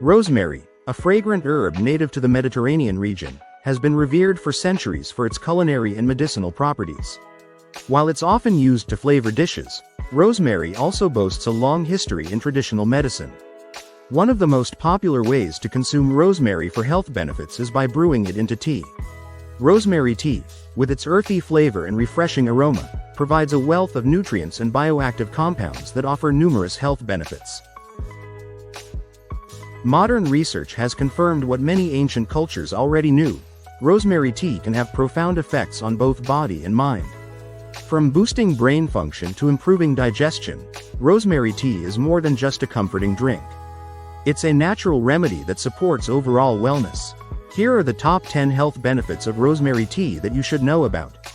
Rosemary, a fragrant herb native to the Mediterranean region, has been revered for centuries for its culinary and medicinal properties. While it's often used to flavor dishes, rosemary also boasts a long history in traditional medicine. One of the most popular ways to consume rosemary for health benefits is by brewing it into tea. Rosemary tea, with its earthy flavor and refreshing aroma, provides a wealth of nutrients and bioactive compounds that offer numerous health benefits. Modern research has confirmed what many ancient cultures already knew: rosemary tea can have profound effects on both body and mind. From boosting brain function to improving digestion, rosemary tea is more than just a comforting drink. It's a natural remedy that supports overall wellness. Here are the top 10 health benefits of rosemary tea that you should know about.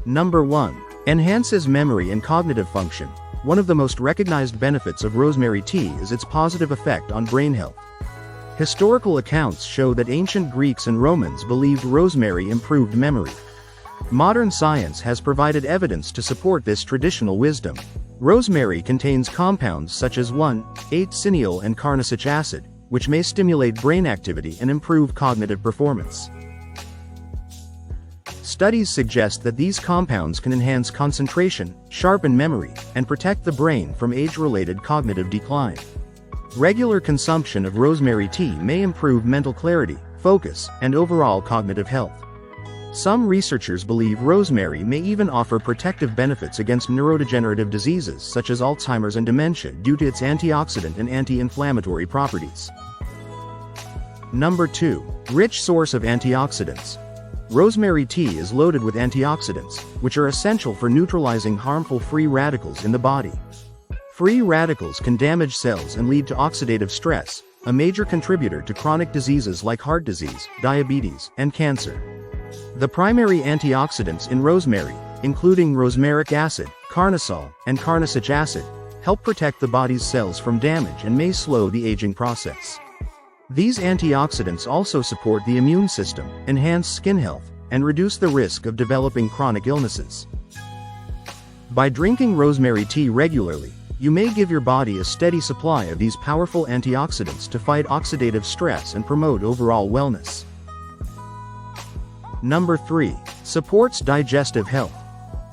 Number 1. Enhances memory and cognitive function. One of the most recognized benefits of rosemary tea is its positive effect on brain health. Historical accounts show that ancient Greeks and Romans believed rosemary improved memory. Modern science has provided evidence to support this traditional wisdom. Rosemary contains compounds such as 1,8-cineal and carnosic acid, which may stimulate brain activity and improve cognitive performance. Studies suggest that these compounds can enhance concentration, sharpen memory, and protect the brain from age-related cognitive decline. Regular consumption of rosemary tea may improve mental clarity, focus, and overall cognitive health. Some researchers believe rosemary may even offer protective benefits against neurodegenerative diseases such as Alzheimer's and dementia due to its antioxidant and anti-inflammatory properties. Number 2. Rich source of antioxidants. Rosemary tea is loaded with antioxidants, which are essential for neutralizing harmful free radicals in the body. Free radicals can damage cells and lead to oxidative stress, a major contributor to chronic diseases like heart disease, diabetes, and cancer. The primary antioxidants in rosemary, including rosmaric acid, carnosol, and carnosic acid, help protect the body's cells from damage and may slow the aging process. These antioxidants also support the immune system, enhance skin health, and reduce the risk of developing chronic illnesses. By drinking rosemary tea regularly, you may give your body a steady supply of these powerful antioxidants to fight oxidative stress and promote overall wellness. Number 3. Supports digestive health.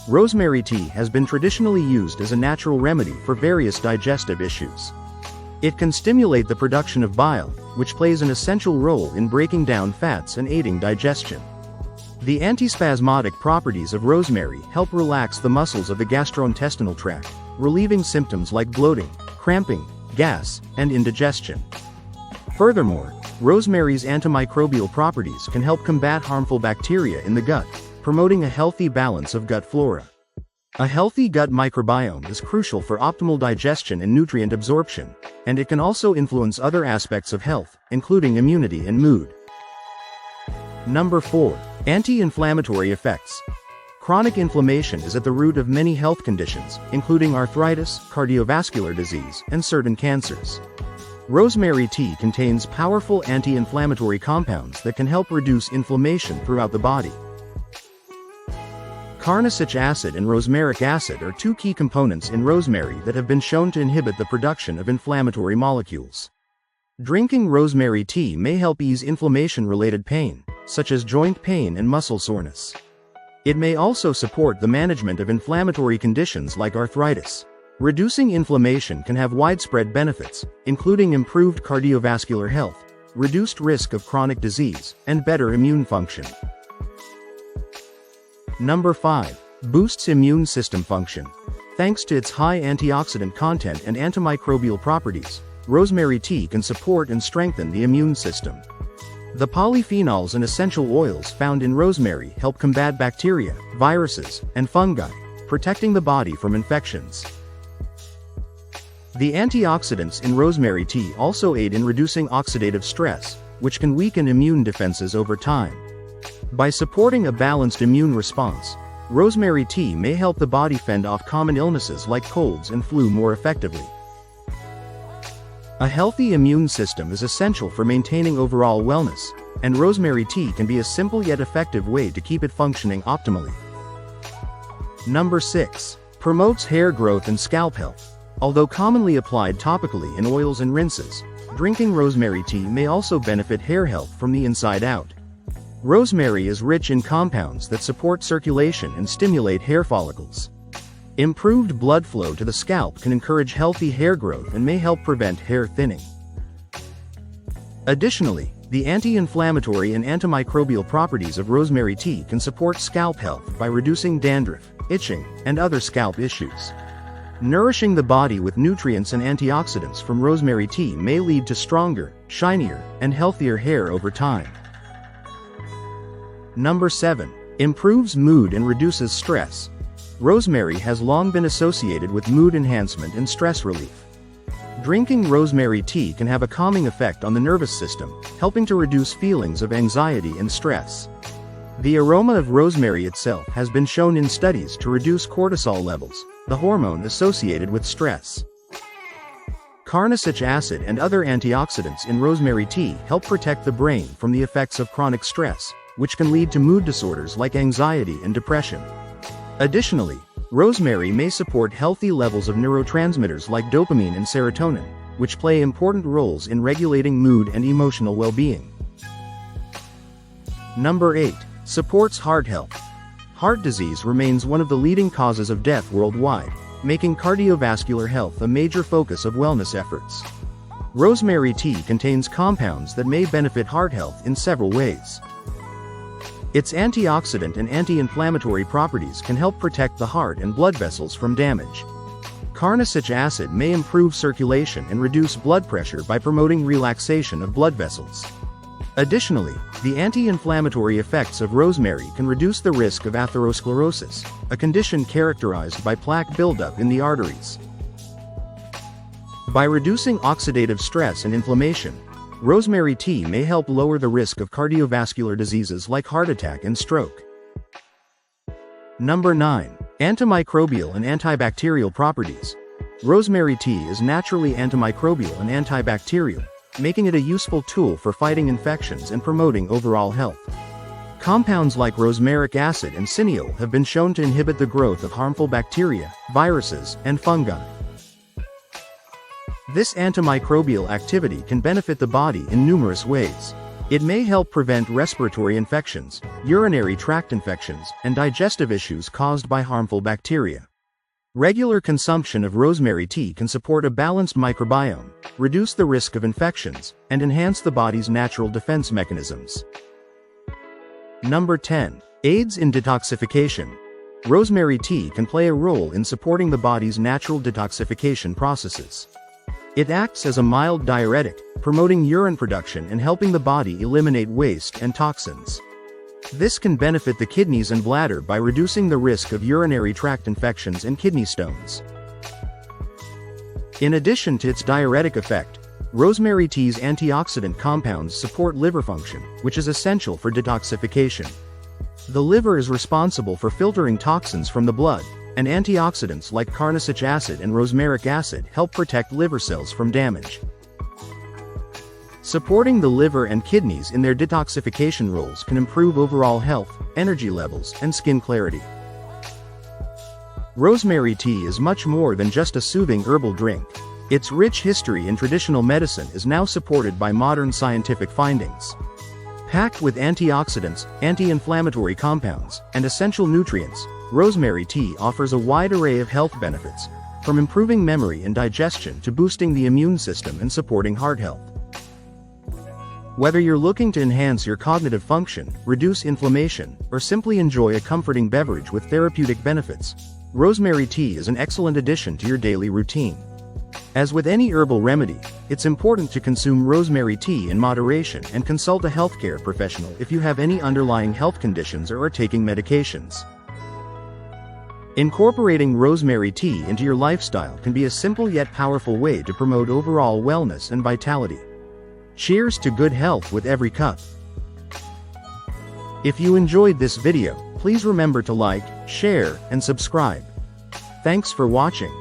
Rosemary tea has been traditionally used as a natural remedy for various digestive issues. It can stimulate the production of bile, which plays an essential role in breaking down fats and aiding digestion. The antispasmodic properties of rosemary help relax the muscles of the gastrointestinal tract, relieving symptoms like bloating, cramping, gas, and indigestion. Furthermore, rosemary's antimicrobial properties can help combat harmful bacteria in the gut, promoting a healthy balance of gut flora. A healthy gut microbiome is crucial for optimal digestion and nutrient absorption, and it can also influence other aspects of health, including immunity and mood. Number 4. Anti-inflammatory effects. Chronic inflammation is at the root of many health conditions, including arthritis, cardiovascular disease, and certain cancers. Rosemary tea contains powerful anti-inflammatory compounds that can help reduce inflammation throughout the body. Carnosic acid and rosmaric acid are two key components in rosemary that have been shown to inhibit the production of inflammatory molecules. Drinking rosemary tea may help ease inflammation-related pain, such as joint pain and muscle soreness. It may also support the management of inflammatory conditions like arthritis. Reducing inflammation can have widespread benefits, including improved cardiovascular health, reduced risk of chronic disease, and better immune function. Number 5. Boosts immune system function. Thanks to its high antioxidant content and antimicrobial properties, rosemary tea can support and strengthen the immune system. The polyphenols and essential oils found in rosemary help combat bacteria, viruses, and fungi, protecting the body from infections. The antioxidants in rosemary tea also aid in reducing oxidative stress, which can weaken immune defenses over time. By supporting a balanced immune response, rosemary tea may help the body fend off common illnesses like colds and flu more effectively. A healthy immune system is essential for maintaining overall wellness, and rosemary tea can be a simple yet effective way to keep it functioning optimally. Number 6. Promotes hair growth and scalp health. Although commonly applied topically in oils and rinses, drinking rosemary tea may also benefit hair health from the inside out. Rosemary is rich in compounds that support circulation and stimulate hair follicles. Improved blood flow to the scalp can encourage healthy hair growth and may help prevent hair thinning. Additionally, the anti-inflammatory and antimicrobial properties of rosemary tea can support scalp health by reducing dandruff, itching, and other scalp issues. Nourishing the body with nutrients and antioxidants from rosemary tea may lead to stronger, shinier, and healthier hair over time. Number 7. Improves mood and reduces stress. Rosemary has long been associated with mood enhancement and stress relief. Drinking rosemary tea can have a calming effect on the nervous system, helping to reduce feelings of anxiety and stress. The aroma of rosemary itself has been shown in studies to reduce cortisol levels, the hormone associated with stress. Carnosic acid and other antioxidants in rosemary tea help protect the brain from the effects of chronic stress, which can lead to mood disorders like anxiety and depression. Additionally, rosemary may support healthy levels of neurotransmitters like dopamine and serotonin, which play important roles in regulating mood and emotional well-being. Number 8. Supports heart health. Heart disease remains one of the leading causes of death worldwide, making cardiovascular health a major focus of wellness efforts. Rosemary tea contains compounds that may benefit heart health in several ways. Its antioxidant and anti-inflammatory properties can help protect the heart and blood vessels from damage. Carnosic acid may improve circulation and reduce blood pressure by promoting relaxation of blood vessels. Additionally, the anti-inflammatory effects of rosemary can reduce the risk of atherosclerosis, a condition characterized by plaque buildup in the arteries. By reducing oxidative stress and inflammation, rosemary tea may help lower the risk of cardiovascular diseases like heart attack and stroke. Number 9. Antimicrobial and antibacterial properties. Rosemary tea is naturally antimicrobial and antibacterial, making it a useful tool for fighting infections and promoting overall health. Compounds like rosmaric acid and cineol have been shown to inhibit the growth of harmful bacteria, viruses, and fungi. This antimicrobial activity can benefit the body in numerous ways. It may help prevent respiratory infections, urinary tract infections, and digestive issues caused by harmful bacteria. Regular consumption of rosemary tea can support a balanced microbiome, reduce the risk of infections, and enhance the body's natural defense mechanisms. Number 10. Aids in detoxification. Rosemary tea can play a role in supporting the body's natural detoxification processes. It acts as a mild diuretic, promoting urine production and helping the body eliminate waste and toxins. This can benefit the kidneys and bladder by reducing the risk of urinary tract infections and kidney stones. In addition to its diuretic effect, rosemary tea's antioxidant compounds support liver function, which is essential for detoxification. The liver is responsible for filtering toxins from the blood, and antioxidants like carnosic acid and rosmaric acid help protect liver cells from damage. Supporting the liver and kidneys in their detoxification roles can improve overall health, energy levels, and skin clarity. Rosemary tea is much more than just a soothing herbal drink. Its rich history in traditional medicine is now supported by modern scientific findings. Packed with antioxidants, anti-inflammatory compounds, and essential nutrients, rosemary tea offers a wide array of health benefits, from improving memory and digestion to boosting the immune system and supporting heart health. Whether you're looking to enhance your cognitive function, reduce inflammation, or simply enjoy a comforting beverage with therapeutic benefits, rosemary tea is an excellent addition to your daily routine. As with any herbal remedy, it's important to consume rosemary tea in moderation and consult a healthcare professional if you have any underlying health conditions or are taking medications. Incorporating rosemary tea into your lifestyle can be a simple yet powerful way to promote overall wellness and vitality. Cheers to good health with every cup. If you enjoyed this video, please remember to like, share, and subscribe. Thanks for watching.